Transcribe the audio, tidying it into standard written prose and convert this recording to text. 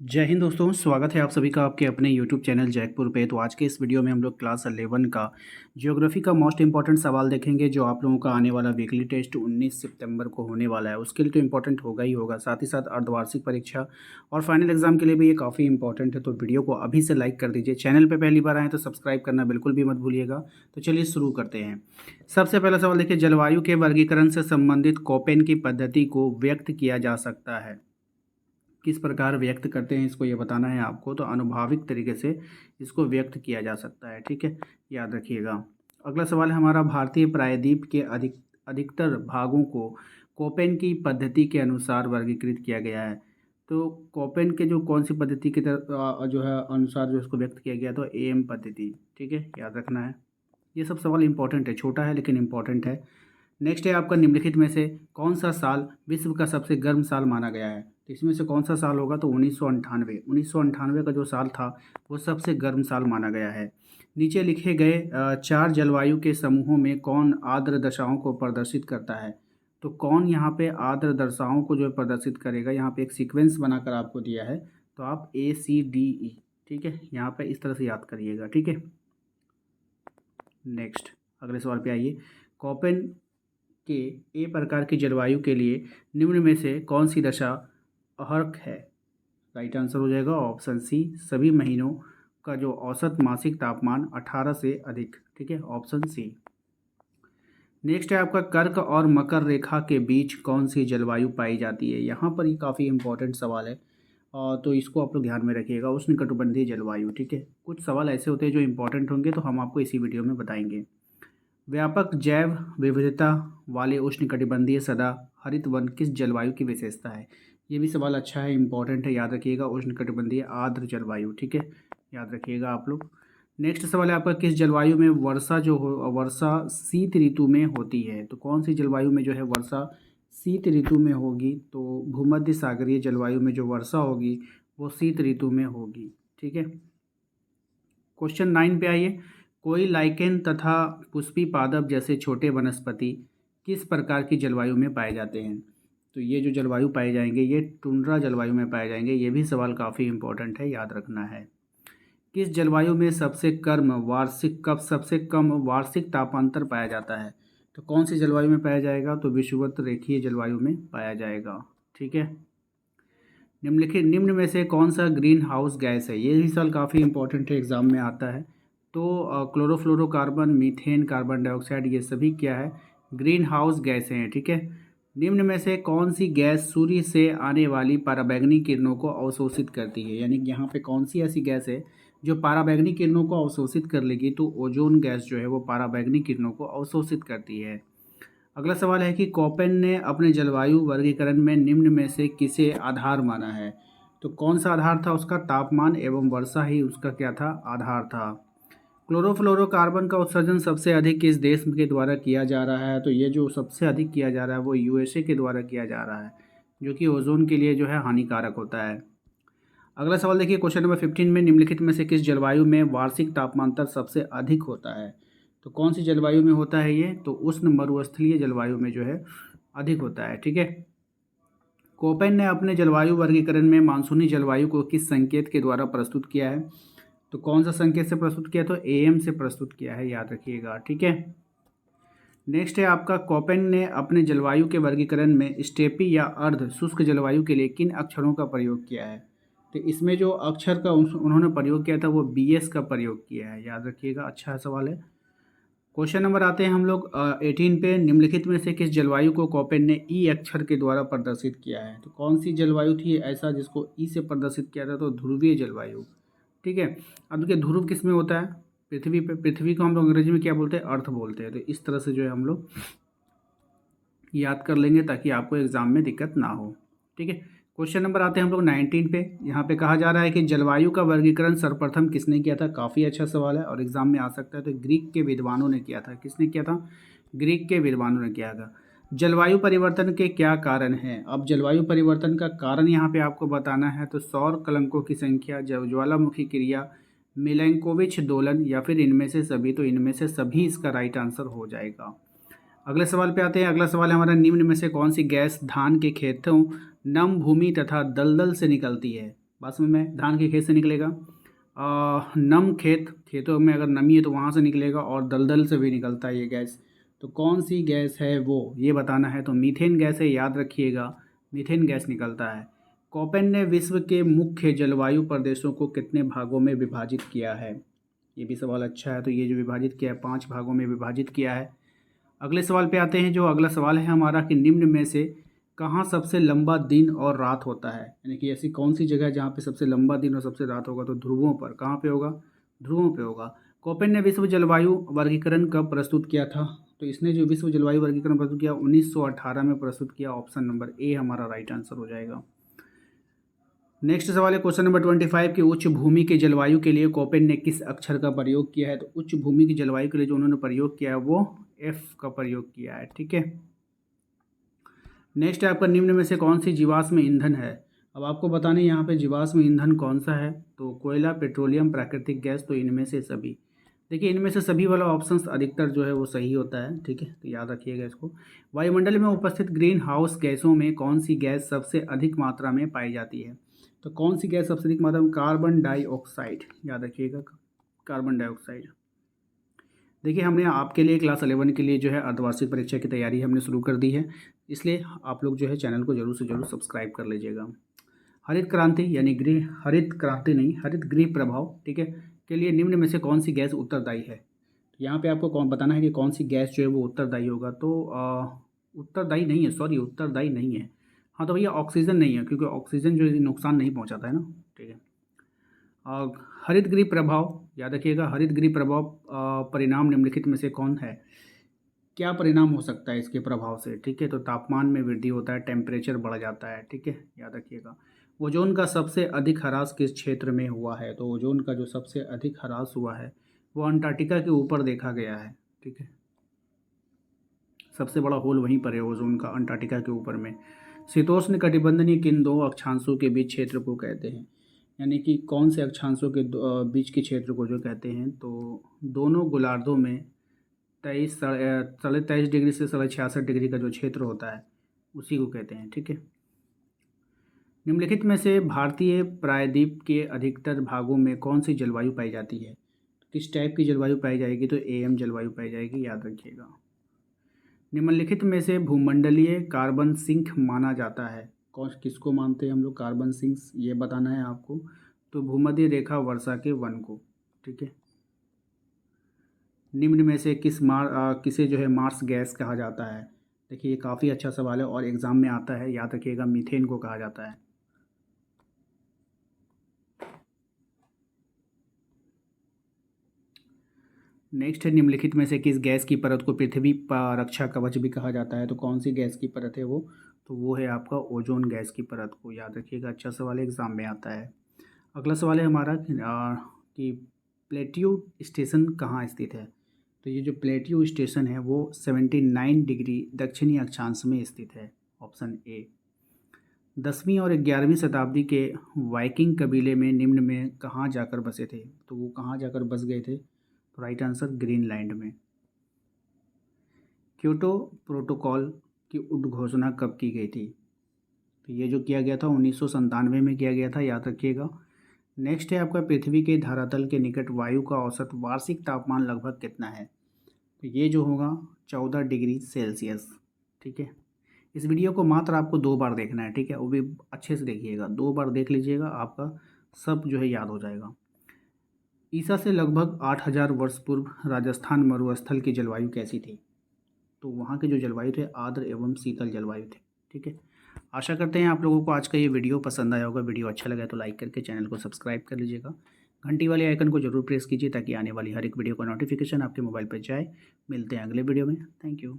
जय हिंद दोस्तों, स्वागत है आप सभी का आपके अपने यूट्यूब चैनल जैकपुर पे। तो आज के इस वीडियो में हम लोग क्लास 11 का ज्योग्राफी का मोस्ट इंपॉर्टेंट सवाल देखेंगे, जो आप लोगों का आने वाला वीकली टेस्ट 19 सितंबर को होने वाला है। उसके लिए तो इंपॉर्टेंट होगा ही होगा, साथ ही साथ अर्धवार्षिक परीक्षा और फाइनल एग्जाम के लिए भी ये काफ़ी इंपॉर्टेंट है। तो वीडियो को अभी से लाइक कर दीजिए। चैनल पर पहली बार आए तो सब्सक्राइब करना बिल्कुल भी मत भूलिएगा। तो चलिए शुरू करते हैं। सबसे पहला सवाल देखिए, जलवायु के वर्गीकरण से संबंधित कोपेन की पद्धति को व्यक्त किया जा सकता है। किस प्रकार व्यक्त करते हैं इसको ये बताना है आपको। तो अनुभाविक तरीके से इसको व्यक्त किया जा सकता है, ठीक है, याद रखिएगा। अगला सवाल है हमारा, भारतीय प्रायद्वीप के अधिकतर भागों को कोपेन की पद्धति के अनुसार वर्गीकृत किया गया है। तो कोपेन के जो कौन सी पद्धति के जो है अनुसार जो इसको व्यक्त किया गया, तो एम पद्धति, ठीक है, याद रखना है। ये सब सवाल इंपॉर्टेंट है, छोटा है लेकिन इंपॉर्टेंट है। नेक्स्ट है आपका, निम्नलिखित में से कौन सा साल विश्व का सबसे गर्म साल माना गया है। तो इसमें से कौन सा साल होगा, तो 1998 का जो साल था वो सबसे गर्म साल माना गया है। नीचे लिखे गए चार जलवायु के समूहों में कौन आर्द्र दशाओं को प्रदर्शित करता है। तो कौन यहाँ पे आर्द्र दशाओं को जो है प्रदर्शित करेगा, यहाँ पे एक सीक्वेंस बनाकर आपको दिया है। तो आप ACDE, ठीक है, यहाँ पे इस तरह से याद करिएगा, ठीक है। नेक्स्ट अगले सवाल पे आइए, कोपेन के ए प्रकार की जलवायु के लिए निम्न में से कौन सी दशा अर्क है। राइट आंसर हो जाएगा ऑप्शन सी, सभी महीनों का जो औसत मासिक तापमान 18 से अधिक, ठीक है, ऑप्शन सी। नेक्स्ट है आपका, कर्क और मकर रेखा के बीच कौन सी जलवायु पाई जाती है। यहाँ पर ये काफ़ी इंपॉर्टेंट सवाल है, तो इसको आप लोग ध्यान में रखिएगा। उष्णकटिबंधीय जलवायु, ठीक है, कुछ सवाल ऐसे होते हैं जो इंपॉर्टेंट होंगे, तो हम आपको इसी वीडियो में बताएंगे। व्यापक जैव विविधता वाले उष्णकटिबंधीय सदा हरित वन किस जलवायु की विशेषता है। ये भी सवाल अच्छा है, इंपॉर्टेंट है, याद रखिएगा। उष्णकटिबंधीय आर्द्र जलवायु, ठीक है, याद रखिएगा आप लोग। नेक्स्ट सवाल है आपका, किस जलवायु में वर्षा शीत ऋतु में होती है। तो कौन सी जलवायु में जो है वर्षा शीत ऋतु में होगी। तो भूमध्य सागरीय जलवायु में जो वर्षा होगी वो शीत ऋतु में होगी, ठीक है। क्वेश्चन 9 पे आइए, कोई लाइकेन तथा पुष्पी पादप जैसे छोटे वनस्पति किस प्रकार की जलवायु में पाए जाते हैं। तो ये जो जलवायु पाए जाएंगे ये टुंड्रा जलवायु में पाए जाएंगे। ये भी सवाल काफ़ी इंपॉर्टेंट है, याद रखना है। किस जलवायु में सबसे कम वार्षिक तापांतर पाया जाता है। तो कौन सी जलवायु में पाया जाएगा, तो विषुवत रेखीय जलवायु में पाया जाएगा, ठीक है। निम्न में से कौन सा ग्रीन हाउस गैस है। ये भी सवाल काफ़ी इंपॉर्टेंट है, एग्जाम में आता है। तो क्लोरोफ्लोरोकार्बन, मीथेन, कार्बन डाइऑक्साइड, ये सभी क्या है, ग्रीन हाउस गैसें हैं, ठीक है। निम्न में से कौन सी गैस सूर्य से आने वाली पराबैंगनी किरणों को अवशोषित करती है। यानी कि यहाँ पे कौन सी ऐसी गैस है जो पराबैंगनी किरणों को अवशोषित कर लेगी। तो ओजोन गैस जो है वो पराबैंगनी किरणों को अवशोषित करती है। अगला सवाल है कि कोपेन ने अपने जलवायु वर्गीकरण में निम्न में से किसे आधार माना है। तो कौन सा आधार था उसका, तापमान एवं वर्षा ही उसका क्या था, आधार था। क्लोरोफ्लोरोकार्बन का उत्सर्जन सबसे अधिक किस देश के द्वारा किया जा रहा है। तो ये जो सबसे अधिक किया जा रहा है वो USA के द्वारा किया जा रहा है, जो कि ओजोन के लिए जो है हानिकारक होता है। अगला सवाल देखिए, क्वेश्चन नंबर 15 में निम्नलिखित में से किस जलवायु में वार्षिक तापमांतर सबसे अधिक होता है। तो कौन सी जलवायु में होता है ये, तो उष्ण मरुस्थलीय जलवायु में जो है अधिक होता है, ठीक है। कोपेन ने अपने जलवायु वर्गीकरण में मानसूनी जलवायु को किस संकेत के द्वारा प्रस्तुत किया है। तो कौन सा संकेत से प्रस्तुत किया, तो AM से प्रस्तुत किया है, याद रखिएगा, ठीक है। नेक्स्ट है आपका, कोपेन ने अपने जलवायु के वर्गीकरण में स्टेपी या अर्ध शुष्क जलवायु के लिए किन अक्षरों का प्रयोग किया है। तो इसमें जो अक्षर का उन्होंने प्रयोग किया था वो BS का प्रयोग किया है, याद रखिएगा, अच्छा सवाल है। क्वेश्चन नंबर आते हैं हम लोग 18 पे, निम्नलिखित में से किस जलवायु को कोपेन ने E अक्षर के द्वारा प्रदर्शित किया है। तो कौन सी जलवायु थी ऐसा जिसको E से प्रदर्शित किया था, तो ध्रुवीय जलवायु, ठीक है। अब देखिए ध्रुव किस में होता है, पृथ्वी पे। पृथ्वी को हम लोग अंग्रेजी में क्या बोलते हैं, अर्थ बोलते हैं। तो इस तरह से जो है हम लोग याद कर लेंगे ताकि आपको एग्जाम में दिक्कत ना हो, ठीक है। क्वेश्चन नंबर आते हैं हम लोग 19 पे। यहाँ पे कहा जा रहा है कि जलवायु का वर्गीकरण सर्वप्रथम किसने किया था। काफ़ी अच्छा सवाल है और एग्जाम में आ सकता है। तो ग्रीक के विद्वानों ने किया था। किसने किया था, ग्रीक के विद्वानों ने किया था। जलवायु परिवर्तन के क्या कारण हैं। अब जलवायु परिवर्तन का कारण यहाँ पे आपको बताना है। तो सौर कलंकों की संख्या, ज्वालामुखी क्रिया, मिलैंकोविच दोलन, या फिर इनमें से सभी। तो इनमें से सभी इसका राइट आंसर हो जाएगा। अगले सवाल पे आते हैं। अगला सवाल है हमारा, निम्न में से कौन सी गैस धान के खेतों, नम भूमि तथा दलदल से निकलती है। बात समझ में, धान के खेत से निकलेगा। नम खेतों में अगर नमी है तो वहाँ से निकलेगा, और दलदल से भी निकलता है ये गैस। तो कौन सी गैस है वो, ये बताना है। तो मीथेन गैस है, याद रखिएगा, मीथेन गैस निकलता है। कोपेन ने विश्व के मुख्य जलवायु प्रदेशों को कितने भागों में विभाजित किया है? ये भी सवाल अच्छा है। तो ये जो विभाजित किया है, 5 भागों में विभाजित किया है। अगले सवाल पे आते हैं। जो अगला सवाल है हमारा कि निम्न में से कहाँ सबसे लंबा दिन और रात होता है, यानी कि ऐसी कौन सी जगह है जहाँ पे सबसे लंबा दिन और सबसे रात होगा? तो ध्रुवों पर। कहाँ पे होगा? ध्रुवों पे होगा। कोपेन ने विश्व जलवायु वर्गीकरण कब प्रस्तुत किया था? तो इसने जो विश्व जलवायु वर्गीकरण प्रस्तुत किया 1918 में प्रस्तुत किया। ऑप्शन नंबर ए हमारा राइट आंसर हो जाएगा। नेक्स्ट सवाल है क्वेश्चन नंबर 25 कि उच्च भूमि की जलवायु के लिए कोपेन ने किस अक्षर का प्रयोग किया है? तो उच्च भूमि की जलवायु के लिए जो उन्होंने प्रयोग किया है वो एफ का प्रयोग किया है। ठीक है। नेक्स्ट है आपका निम्न में से कौन सी जीवाश्म ईंधन है? अब आपको बताना है यहाँ पे जीवाश्म ईंधन कौन सा है। तो कोयला, पेट्रोलियम, प्राकृतिक गैस। तो इनमें से सभी। देखिए इनमें से सभी वाला ऑप्शन अधिकतर जो है वो सही होता है। ठीक है, तो याद रखिएगा इसको। वायुमंडल में उपस्थित ग्रीन हाउस गैसों में कौन सी गैस सबसे अधिक मात्रा में पाई जाती है? तो कौन सी गैस सबसे अधिक मात्रा में? Carbon dioxide. याद रखिएगा, कार्बन डाइऑक्साइड। देखिए हमने आपके लिए क्लास 11 के लिए जो है अर्धवार्षिक परीक्षा की तैयारी हमने शुरू कर दी है, इसलिए आप लोग जो है चैनल को जरूर से जरूर सब्सक्राइब कर लीजिएगा। हरित क्रांति यानी गृह, हरित क्रांति नहीं, हरित गृह प्रभाव, ठीक है, के लिए निम्न में से कौन सी गैस उत्तरदायी है? तो यहाँ पे आपको कौन बताना है कि कौन सी गैस जो है वो उत्तरदायी होगा। तो उत्तरदायी नहीं है, सॉरी उत्तरदायी नहीं है। हाँ तो भैया ऑक्सीजन नहीं है, क्योंकि ऑक्सीजन जो है नुकसान नहीं पहुँचाता है ना। ठीक है। और हरित गृह प्रभाव, याद रखिएगा, हरित गृह प्रभाव परिणाम निम्नलिखित में से कौन है? क्या परिणाम हो सकता है इसके प्रभाव से? ठीक है, तो तापमान में वृद्धि होता है, टेम्परेचर बढ़ जाता है। ठीक है, याद रखिएगा। ओजोन का सबसे अधिक ह्रास किस क्षेत्र में हुआ है? तो ओजोन का जो सबसे अधिक ह्रास हुआ है वो अंटार्कटिका के ऊपर देखा गया है। ठीक है, सबसे बड़ा होल वहीं पर है ओजोन का, अंटार्कटिका के ऊपर में। शीतोष्ण कटिबंधनीय किन दो अक्षांशों के बीच क्षेत्र को कहते हैं? यानी कि कौन से अक्षांशों के बीच के क्षेत्र को जो कहते हैं? तो दोनों गोलार्धों में 23 से 66.5 डिग्री का जो क्षेत्र होता है उसी को कहते हैं। ठीक है। निम्नलिखित में से भारतीय प्रायद्वीप के अधिकतर भागों में कौन सी जलवायु पाई जाती है? किस टाइप की जलवायु पाई जाएगी? तो एम जलवायु पाई जाएगी, याद रखिएगा। निम्नलिखित में से भूमंडलीय कार्बन सिंक माना जाता है, कौन किसको मानते हैं हम लोग कार्बन सिंक? ये बताना है आपको। तो भूमध्य रेखा वर्षा के वन को। ठीक है। निम्न में से किसे जो है मार्स गैस कहा जाता है? देखिए ये काफ़ी अच्छा सवाल है और एग्ज़ाम में आता है, याद रखिएगा, मीथेन को कहा जाता है। नेक्स्ट है निम्नलिखित में से किस गैस की परत को पृथ्वी पर रक्षा कवच भी कहा जाता है? तो कौन सी गैस की परत है वो? तो वो है आपका ओजोन गैस की परत को, याद रखिएगा, अच्छा सवाल है, एग्ज़ाम में आता है। अगला सवाल है हमारा कि प्लेट्यू स्टेशन कहाँ स्थित है? तो ये जो प्लेट्यू स्टेशन है वो 79 डिग्री दक्षिणी अक्षांश में स्थित है। Option A. 10वीं और 11वीं शताब्दी के वाइकिंग कबीले में निम्न में कहाँ जाकर बसे थे? तो वो कहाँ जाकर बस गए थे? तो राइट आंसर ग्रीनलैंड में। क्योटो प्रोटोकॉल की उद्घोषणा कब की गई थी? तो ये जो किया गया था 1997 में किया गया था, याद रखिएगा। नेक्स्ट है आपका पृथ्वी के धरातल के निकट वायु का औसत वार्षिक तापमान लगभग कितना है? तो ये जो होगा 14 डिग्री सेल्सियस। ठीक है। इस वीडियो को मात्र आपको 2 बार देखना है। ठीक है, वो भी अच्छे से देखिएगा, 2 बार देख लीजिएगा, आपका सब जो है याद हो जाएगा। ईसा से लगभग 8000 वर्ष पूर्व राजस्थान मरुस्थल की जलवायु कैसी थी? तो वहाँ के जो जलवायु थे आर्द्र एवं शीतल जलवायु थे। ठीक है। आशा करते हैं आप लोगों को आज का ये वीडियो पसंद आया होगा। वीडियो अच्छा लगा तो लाइक करके चैनल को सब्सक्राइब कर लीजिएगा। घंटी वाले आइकन को जरूर प्रेस कीजिए ताकि आने वाली हर एक वीडियो का नोटिफिकेशन आपके मोबाइल पर जाए। मिलते हैं अगले वीडियो में। Thank you.